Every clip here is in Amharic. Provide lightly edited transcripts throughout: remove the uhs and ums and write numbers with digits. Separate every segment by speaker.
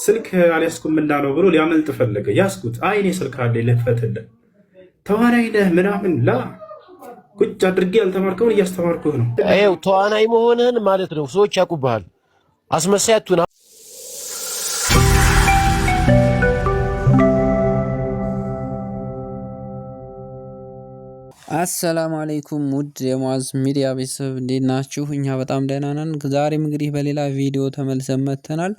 Speaker 1: ስልክ አልያዝኩም እንዳለው ብሎ ሊያመልጥ ፈለገ። ያዝኩት። አይ እኔ ስልክ አለኝ ልክፈትልህ። ተዋናይ ነህ ምናምን ላ ቁጭ አድርጌ ያልተማርከውን እያስተማርኩህ ነው።
Speaker 2: ይኸው ተዋናይ መሆንህን ማለት ነው ሰዎች ያውቁብሃል። አስመሳይ አትሁን።
Speaker 3: አሰላሙ አለይኩም ውድ የሙአዝ ሚዲያ ቤተሰብ እንዴት ናችሁ? እኛ በጣም ደህና ነን። ዛሬም እንግዲህ በሌላ ቪዲዮ ተመልሰን መጥተናል።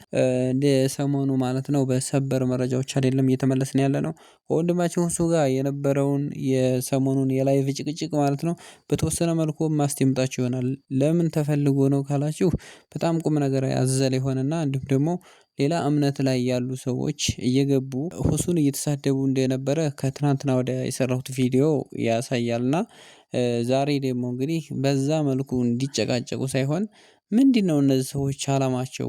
Speaker 3: እንደ ሰሞኑ ማለት ነው በሰበር መረጃዎች አይደለም እየተመለስን ያለ ነው። ከወንድማችን ሁሱ ጋር የነበረውን የሰሞኑን የላይቭ ጭቅጭቅ ማለት ነው በተወሰነ መልኩ ማስደምጣችሁ ይሆናል። ለምን ተፈልጎ ነው ካላችሁ በጣም ቁም ነገር ያዘለ የሆነና እንዲሁም ደግሞ ሌላ እምነት ላይ ያሉ ሰዎች እየገቡ ሁሱን እየተሳደቡ እንደነበረ ከትናንትና ወደ የሰራሁት ቪዲዮ ያሳያልና ዛሬ ደግሞ እንግዲህ በዛ መልኩ እንዲጨቃጨቁ ሳይሆን ምንድነው እነዚህ ሰዎች አላማቸው?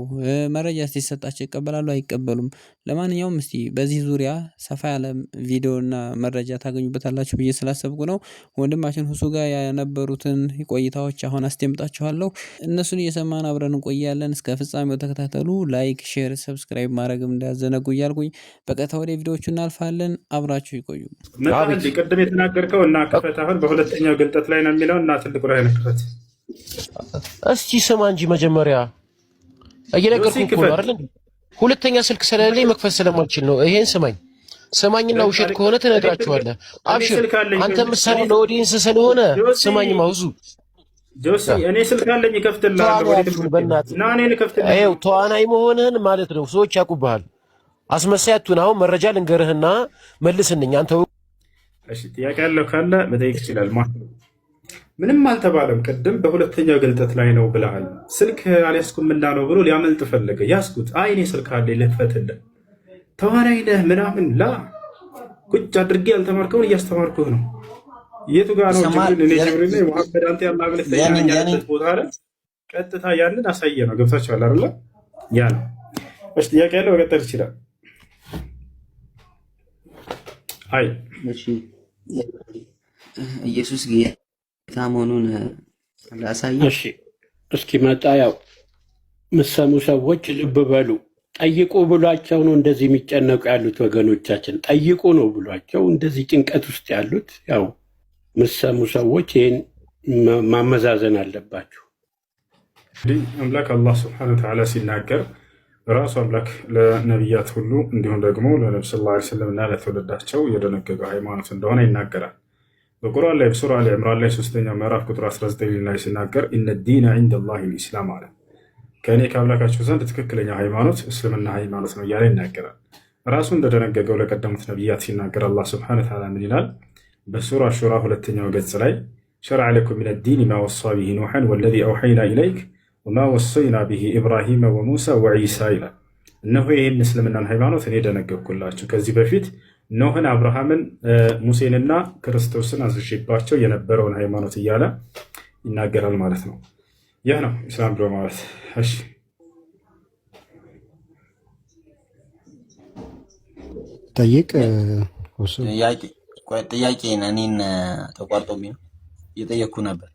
Speaker 3: መረጃ ሲሰጣቸው ይቀበላሉ አይቀበሉም? ለማንኛውም እስቲ በዚህ ዙሪያ ሰፋ ያለ ቪዲዮና መረጃ ታገኙበታላችሁ ብዬ ስላሰብኩ ነው። ወንድማችን ሁሱ ጋር የነበሩትን ቆይታዎች አሁን አስደምጣችኋለሁ። እነሱን እየሰማን አብረን እንቆያለን። እስከ ፍጻሜው ተከታተሉ። ላይክ፣ ሼር፣ ሰብስክራይብ ማድረግም እንዳዘነጉ እያልኩኝ በቀጥታ ወደ ቪዲዮቹ እናልፋለን። አብራችሁ ይቆዩ።
Speaker 1: ቅድም የተናገርከው እና ክፈት አሁን በሁለተኛው ግልጠት ላይ ነው የሚለው እና ትልቁ ላይ ነው ክፈት።
Speaker 2: እስቲ ስማ እንጂ መጀመሪያ እየነገርኩህ እኮ ነው አይደል? ሁለተኛ ስልክ ስለሌለኝ መክፈት ስለማልችል ነው። ይሄን ስማኝና ውሸት ከሆነ ትነግራችኋለህ። አብሽር አንተ ምሳሌ ለኦዲየንስ ስለሆነ ስማኝ ማውዙ
Speaker 1: ጆሲ እኔ ስልክ አለኝ እከፍትልሃለሁ።
Speaker 2: ይኸው ተዋናይ መሆንህን ማለት ነው ሰዎች ያውቁብሃል። አስመሳይ አትሁን። አሁን መረጃ ልንገርህና መልስልኝ አንተ።
Speaker 1: እሺ ጥያቄ ያለው ካለ መጠየቅ ይችላል። ምንም አልተባለም። ቅድም በሁለተኛው ገልጠት ላይ ነው ብለሃል። ስልክ አልያዝኩም እንዳለው ብሎ ሊያመልጥ ፈለገ። ያዝኩት። አይ እኔ ስልክ አለኝ ልክፈትልህ። ተዋናይ ነህ ምናምን ላ ቁጭ አድርጌ ያልተማርከውን እያስተማርኩህ ነው። የቱ ጋር ነው ጅብሪል? እኔ ጅብሪል ነኝ። መሐመድ አንተ ያላህ መልእክተኛ ያለበት ቦታ ላይ ቀጥታ ያንን አሳየ ነው። ገብታችኋል አይደል? ያ ነው። እሺ ጥያቄ ያለው መቀጠል ይችላል። አይ
Speaker 4: እሺ ኢየሱስ ጌታ መሆኑን ላሳየ።
Speaker 5: እሺ እስኪ መጣ። ያው ምሰሙ ሰዎች ልብ በሉ። ጠይቁ ብሏቸው ነው እንደዚህ የሚጨነቁ ያሉት ወገኖቻችን። ጠይቁ ነው ብሏቸው እንደዚህ ጭንቀት ውስጥ ያሉት። ያው ምሰሙ ሰዎች ይህን ማመዛዘን አለባችሁ።
Speaker 1: እንግዲህ አምላክ አላህ ስብሐነሁ ወተዓላ ሲናገር ራሱ አምላክ ለነቢያት ሁሉ እንዲሁም ደግሞ ለነብዩ ሰለላሁ ዐለይሂ ወሰለም እና ለትውልዳቸው የደነገገው ሃይማኖት እንደሆነ ይናገራል። በቁርአን ላይ በሱራ አሊ ኢምራን ላይ 3ኛው ምዕራፍ ቁጥር 19 ላይ ሲናገር ኢነ ዲነ ዒንደላሂ ልኢስላም አለ። ከእኔ ከአምላካችሁ ዘንድ ትክክለኛ ሃይማኖት እስልምና ሃይማኖት ነው እያለ ይናገራል። ራሱ እንደደነገገው ለቀደሙት ነቢያት ሲናገር አላህ ሱብሓነሁ ወተዓላ ምን ይላል? በሱራ ሹራ 2ኛው ገጽ ላይ ሸረዐ ለኩም ሚነ ዲን ማ ወሳ ቢሂ ኑሐን ወለዚ አውሐይና ኢለይክ ወማ ወሰይና ቢሂ ኢብራሂመ ወሙሳ ወዒሳ ይላል። እነሆ ይህን እስልምናን ሃይማኖት እኔ ደነገግኩላችሁ ከዚህ በፊት ኖህን፣ አብርሃምን፣ ሙሴንና ክርስቶስን አዝዤባቸው የነበረውን ሃይማኖት እያለ ይናገራል ማለት ነው። ይህ ነው ኢስላም ብሎ ማለት። እሺ
Speaker 6: ጠይቅ።
Speaker 4: ጥያቄ እኔን ተቋርጦብኝ ነው እየጠየቅኩ ነበር።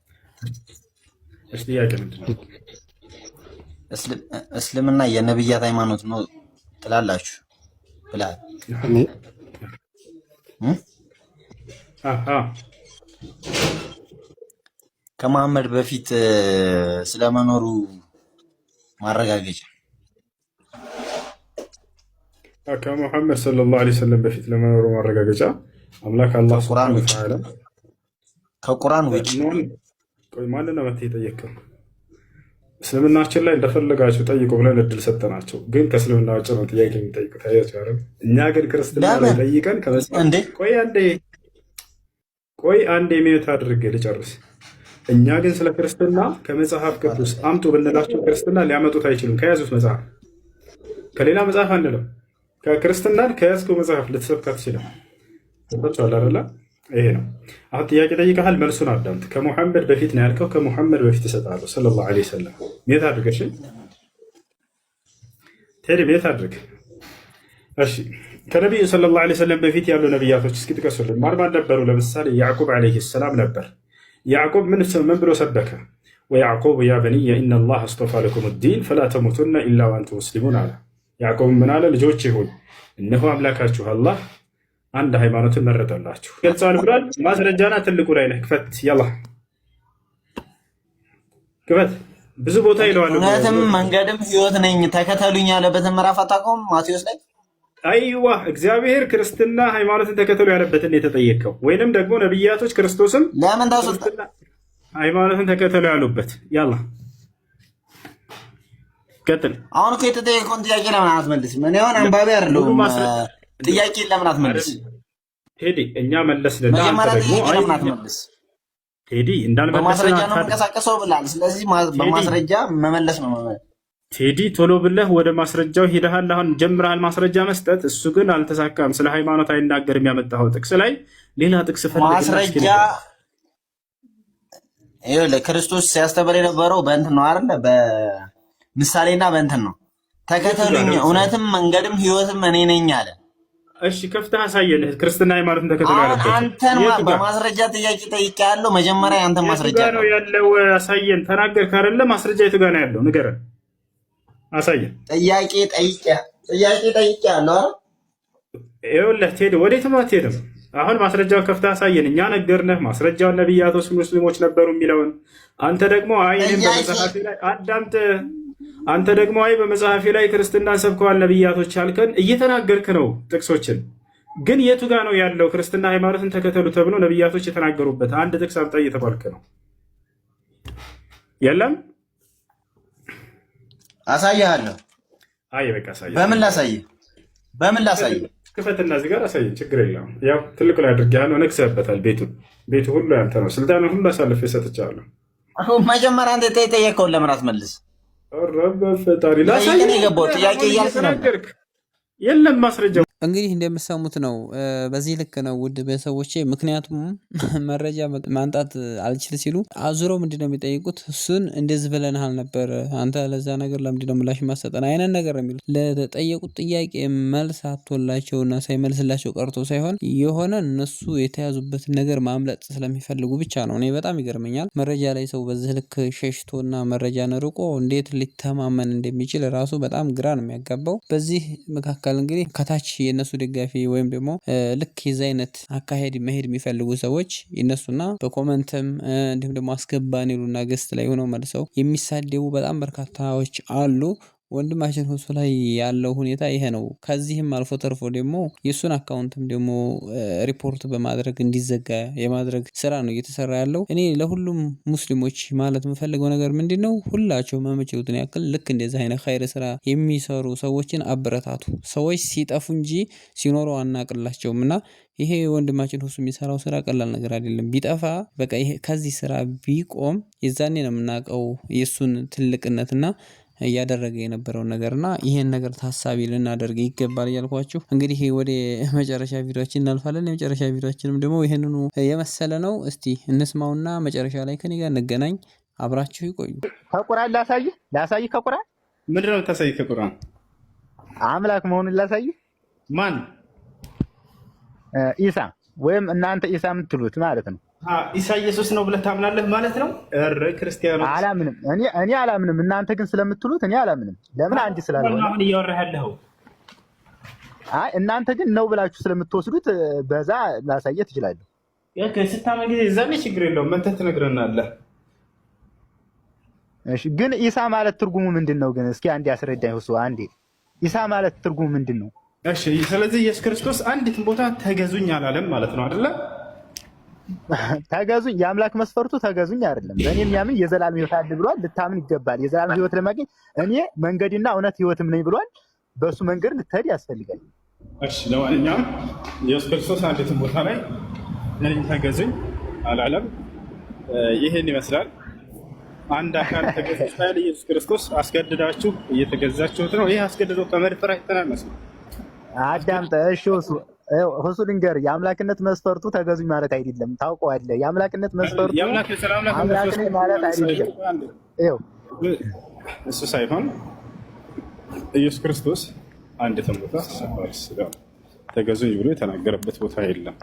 Speaker 1: እሺ ጥያቄ ምንድን ነው?
Speaker 4: እስልምና የነብያት ሃይማኖት ነው ትላላችሁ ብለሃል። ከመሐመድ በፊት ስለመኖሩ ማረጋገጫ
Speaker 1: ከሙሐመድ ሰለላሁ ዐለይሂ ወሰለም በፊት ለመኖሩ ማረጋገጫ አምላክ አላህ ሱብሓነሁ ወተዓላ
Speaker 4: ከቁርአን ውጭ
Speaker 1: ማንን ነው መተህ የጠየቅከው? እስልምናችን ላይ እንደፈለጋችሁ ጠይቁ ብለን እድል ሰጠናቸው፣ ግን ከእስልምና ውጭ ነው ጥያቄ የሚጠይቁት። ታያችሁ። እኛ ግን ክርስትና ላይ ጠይቀን ቆይ አንዴ ሚዩት አድርጌ ልጨርስ። እኛ ግን ስለ ክርስትና ከመጽሐፍ ቅዱስ አምጡ ብንላቸው ክርስትና ሊያመጡት አይችሉም። ከያዙት መጽሐፍ ከሌላ መጽሐፍ አንልም። ከክርስትናን ከያዝከው መጽሐፍ ልትሰብክ አትችልም። ሰጥቷል አይደል? ይሄ ነው። አሁን ጥያቄ ጠይቀሃል፣ መልሱን አዳምጥ። ከሙሐመድ በፊት ነው ያልከው። ከሙሐመድ በፊት እሰጥሃለሁ ሰለላሁ ዐለይሂ ወሰለም። ሚዩት አድርግ። እሺ ቴዲ ሚዩት አድርግ። እሺ ከነቢዩ ሰለላሁ ዐለይሂ ወሰለም በፊት ያሉ ነቢያቶች እስኪ ጥቀሱልን። ማን ነበሩ? ለምሳሌ ያዕቁብ ዐለይሂ ሰላም ነበር። ያዕቁብ ምን ብሎ ሰበከ? ወያዕቁብ ያ በንየ ኢነላህ አስጠፋ ለኩም ዲን ፈላ ተሙቱነ ኢላ ወአንቱም ሙስሊሙን አለ። ያዕቆብ ምን አለ? ልጆቼ ሆይ እነሆ አምላካችሁ አላህ አንድ ሃይማኖትን መረጠላችሁ ገልጿል ብሏል። ማስረጃና ትልቁ ላይ ነህ። ክፈት ያላ ክፈት። ብዙ ቦታ ይለዋል።
Speaker 4: እውነትም መንገድም ህይወት ነኝ ተከተሉኝ ያለበትን ምዕራፍ አታውቀውም? ማቴዎስ ላይ
Speaker 1: አይዋ እግዚአብሔር ክርስትና ሃይማኖትን ተከተሉ ያለበትን የተጠየቀው ወይንም ደግሞ ነብያቶች ክርስቶስም
Speaker 4: ለምን ታስወጣ
Speaker 1: ሃይማኖትን ተከተሉ ያሉበት። ያላ ቀጥል።
Speaker 4: አሁን እኮ የተጠየቀውን ጥያቄ ለምን አትመልስም? እኔ አሁን አንባቢ አይደለሁም። ጥያቄ ለምን አትመልስ?
Speaker 1: ቴዲ እኛ መለስልን።
Speaker 4: መጀመሪያ ጥያቄ ለምን አትመልስ?
Speaker 1: ቴዲ እንዳልመለስ
Speaker 4: በማስረጃ ነው የምንቀሳቀሰው ብላል። ስለዚህ በማስረጃ መመለስ ነው።
Speaker 1: ቴዲ ቶሎ ብለህ ወደ ማስረጃው ሄደሃል። አሁን ጀምረሃል ማስረጃ መስጠት። እሱ ግን አልተሳካም። ስለ ሃይማኖት አይናገርም። ያመጣኸው ጥቅስ ላይ ሌላ ጥቅስ ፈልግ።
Speaker 4: ማስረጃ ይኸውልህ ክርስቶስ ሲያስተምር የነበረው በእንትን ነው አይደለ? በምሳሌና በእንትን ነው። ተከተሉኝ እውነትም መንገድም ህይወትም እኔ ነኝ አለ።
Speaker 1: እሺ ከፍተህ አሳየንህ። ክርስትና ሃይማኖትን ተከተሉ ያለበት
Speaker 4: አንተን በማስረጃ ጠይቄ ያለው መጀመሪያ አንተ ማስረጃ
Speaker 1: ነው ያለው። አሳየን። ተናገርክ አይደለ? ማስረጃ የቱ ጋር ነው ያለው? ንገረን፣ አሳየን። ጥያቄ
Speaker 4: ጠይቄ ያለው
Speaker 1: ይኸውልህ ቴዲ ወዴትም አትሄድም። አሁን ማስረጃውን ከፍተህ አሳየን። እኛ ነገርንህ ማስረጃውን ነብያቶች ሙስሊሞች ነበሩ የሚለውን አንተ ደግሞ አይ እኔም በመጽሐፌ ላይ አዳምጥ። አንተ ደግሞ አይ በመጽሐፌ ላይ ክርስትናን ሰብከዋል ነብያቶች አልከን። እየተናገርክ ነው ጥቅሶችን፣ ግን የቱ ጋር ነው ያለው ክርስትና ሃይማኖትን ተከተሉ ተብሎ ነብያቶች የተናገሩበት አንድ ጥቅስ አምጣ እየተባልክ ነው። የለም
Speaker 4: አሳያለሁ።
Speaker 1: አይ በቃ አሳየህ።
Speaker 4: በምን ላሳየህ?
Speaker 1: ክፈትና እዚህ ጋር አሳየህ። ችግር የለውም። ያው ትልቁ ላይ አድርጌሃለሁ። ነግሰህበታል። ቤቱ ሁሉ ያንተ ነው። ስልጣንን ሁሉ አሳልፌ ሰጥቻለሁ።
Speaker 4: መጀመሪያ አንተ የጠየቀውን ለምን አትመልስ?
Speaker 1: ረበ ፈጣሪ ላሳየህ
Speaker 4: የገባው ጥያቄ እያልክ ነበር።
Speaker 1: የለም ማስረጃ
Speaker 3: እንግዲህ እንደምሰሙት ነው። በዚህ ልክ ነው ውድ ቤተሰቦቼ። ምክንያቱም መረጃ ማንጣት አልችል ሲሉ አዙሮ ምንድነው የሚጠይቁት? እሱን እንደዚህ ብለንሃል ነበር አንተ ለዛ ነገር ለምንድነው ምላሽ ማሰጠን አይነት ነገር የሚሉት። ለተጠየቁት ጥያቄ መልስ አቶላቸውና ሳይመልስላቸው ቀርቶ ሳይሆን የሆነ እነሱ የተያዙበትን ነገር ማምለጥ ስለሚፈልጉ ብቻ ነው። እኔ በጣም ይገርመኛል። መረጃ ላይ ሰው በዚህ ልክ ሸሽቶና መረጃን ርቆ እንዴት ሊተማመን እንደሚችል ራሱ በጣም ግራ ነው የሚያጋባው። በዚህ መካከል እንግዲህ ከታች የእነሱ ደጋፊ ወይም ደግሞ ልክ የዚ አይነት አካሄድ መሄድ የሚፈልጉ ሰዎች ይነሱና በኮመንትም እንዲሁም ደግሞ አስገባን ይሉና ገስት ላይ ሆነው መልሰው የሚሳደቡ በጣም በርካታዎች አሉ። ወንድማችን ሁሱ ላይ ያለው ሁኔታ ይሄ ነው። ከዚህም አልፎ ተርፎ ደግሞ የሱን አካውንትም ደግሞ ሪፖርት በማድረግ እንዲዘጋ የማድረግ ስራ ነው እየተሰራ ያለው። እኔ ለሁሉም ሙስሊሞች ማለት የምፈልገው ነገር ምንድነው? ሁላቸው መመቸውትን ያክል ልክ እንደዚህ አይነት ኸይር ስራ የሚሰሩ ሰዎችን አበረታቱ። ሰዎች ሲጠፉ እንጂ ሲኖሩ አናቅላቸውም እና ይሄ ወንድማችን ሁሱ የሚሰራው ስራ ቀላል ነገር አይደለም። ቢጠፋ በቃ ይሄ ከዚህ ስራ ቢቆም የዛኔ ነው የምናውቀው የሱን ትልቅነትና እያደረገ የነበረውን ነገርና ይሄን ነገር ታሳቢ ልናደርግ ይገባል እያልኳችሁ እንግዲህ ወደ መጨረሻ ቪዲዮአችን እናልፋለን። የመጨረሻ ቪዲዮአችንም ደግሞ ይሄንኑ የመሰለ ነው። እስቲ እንስማውና መጨረሻ ላይ ከኔ ጋር እንገናኝ። አብራችሁ ይቆዩ።
Speaker 7: ከቁርአን ላሳይ ከቁርአን
Speaker 1: ምንድን ነው የምታሳይ? ከቁርአን
Speaker 7: አምላክ መሆኑን ላሳይ።
Speaker 1: ማን?
Speaker 7: ኢሳ ወይም እናንተ ኢሳ የምትሉት ማለት ነው።
Speaker 1: ኢሳ ኢየሱስ ነው ብለህ ታምናለህ ማለት ነው? ኧረ ክርስቲያኖች
Speaker 7: አላምንም። እኔ አላምንም። እናንተ ግን ስለምትሉት እኔ አላምንም። ለምን? አንድ ስላልሆነ
Speaker 1: አሁን እያወራህ ያለኸው።
Speaker 7: አይ እናንተ ግን ነው ብላችሁ ስለምትወስዱት በዛ ላሳየት እችላለሁ።
Speaker 1: ስታመን ጊዜ ዛኔ ችግር የለውም መተህ ትነግረናለህ።
Speaker 7: እሺ ግን ኢሳ ማለት ትርጉሙ ምንድን ነው ግን? እስኪ አንዴ አስረዳኝ ሁሱ። አንዴ ኢሳ ማለት ትርጉሙ ምንድን ነው?
Speaker 1: እሺ ስለዚህ ኢየሱስ ክርስቶስ አንዲት ቦታ ተገዙኝ አላለም ማለት ነው አይደለ?
Speaker 7: ተገዙኝ የአምላክ መስፈርቱ ተገዙኝ አይደለም። በእኔ የሚያምን የዘላለም ሕይወት አለ ብሏል። ልታምን ይገባል። የዘላለም ሕይወት ለማግኘት እኔ መንገድና እውነት ሕይወትም ነኝ ብሏል። በሱ መንገድ ልትሄድ ያስፈልጋል።
Speaker 1: እሺ ለማንኛውም ኢየሱስ ክርስቶስ አንዲት ቦታ ላይ እኔን ተገዙኝ አላለም። ይሄን ይመስላል። አንድ አካል ተገዙ ሳይል ኢየሱስ ክርስቶስ አስገድዳችሁ እየተገዛችሁት ነው። ይሄ አስገድዶ ከመድፈር አይተናነስ ነው።
Speaker 7: አዳምጠ እሺ ሁሱ ልንገርህ፣ የአምላክነት መስፈርቱ ተገዙኝ ማለት አይደለም። ታውቀዋለህ። የአምላክነት መስፈርቱ አምላክ ነኝ ማለት አይደለም።
Speaker 1: እሱ ሳይሆን ኢየሱስ ክርስቶስ አንዲትን ቦታ ተገዙኝ ብሎ የተናገረበት ቦታ የለም።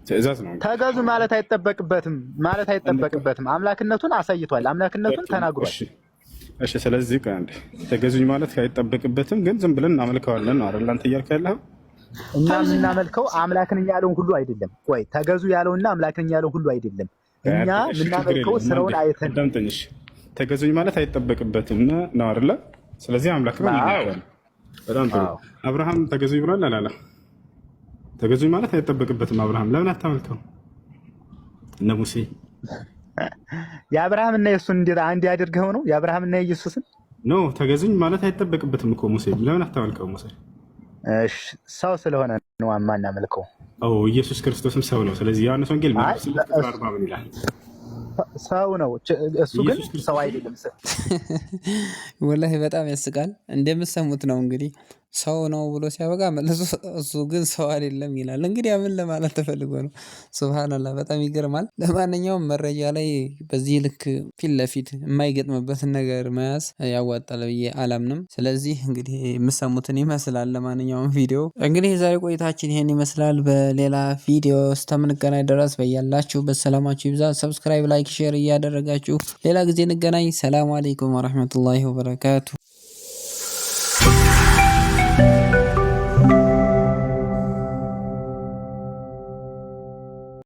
Speaker 1: ትእዛዝ ነው።
Speaker 7: ተገዙ ማለት አይጠበቅበትም። አምላክነቱን አሳይቷል። አምላክነቱን ተናግሯል።
Speaker 1: እሺ ስለዚህ ከአንድ ተገዙኝ ማለት አይጠበቅበትም፣ ግን ዝም ብለን እናመልከዋለን ነው አይደል? አንተ እያልክ ያለኸው
Speaker 7: እኛ የምናመልከው አምላክን ያለውን ሁሉ አይደለም። ቆይ ተገዙ ያለውና አምላክን ያለውን ሁሉ አይደለም። እኛ የምናመልከው ስራውን አይተን
Speaker 1: ትንሽ ተገዙኝ ማለት አይጠበቅበትም ነው አይደል? ስለዚህ አምላክ ነው እናመልከዋለን። በጣም ጥሩ። አብርሃም ተገዙኝ ብሏል አላለ? ተገዙኝ ማለት አይጠበቅበትም። አብርሃም ለምን አታመልከው? እነ ሙሴ
Speaker 7: የአብርሃምና የኢየሱስን እንዴት አንድ ያደርገው ነው? የአብርሃምና የኢየሱስን
Speaker 1: ኖ ተገዙኝ ማለት አይጠበቅበትም እኮ ሙሴ። ለምን አታመልከው ሙሴ?
Speaker 7: እሺ ሰው ስለሆነ ነው የማናመልከው።
Speaker 1: ኢየሱስ ክርስቶስም ሰው ነው። ስለዚህ ዮሐንስ ወንጌል ምዕራፍ 8 ቁጥር 40 ምን ይላል?
Speaker 7: ሰው ነው እሱ ግን ሰው አይደለም።
Speaker 3: ወላሂ በጣም ያስቃል። እንደምትሰሙት ነው እንግዲህ ሰው ነው ብሎ ሲያበቃ መልሶ እሱ ግን ሰው አይደለም ይላል። እንግዲህ ምን ለማለት ተፈልጎ ነው? ሱብሃንአላህ በጣም ይገርማል። ለማንኛውም መረጃ ላይ በዚህ ልክ ፊት ለፊት የማይገጥምበትን ነገር መያዝ ያዋጣል ብዬ አላምንም። ስለዚህ እንግዲህ የምሰሙትን ይመስላል። ለማንኛውም ቪዲዮ እንግዲህ የዛሬ ቆይታችን ይሄን ይመስላል። በሌላ ቪዲዮ እስከምንገናኝ ድረስ በያላችሁበት ሰላማችሁ ይብዛ። ሰብስክራይብ፣ ላይክ፣ ሼር እያደረጋችሁ ሌላ ጊዜ እንገናኝ። ሰላም አለይኩም ወራህመቱላሂ ወበረካቱ።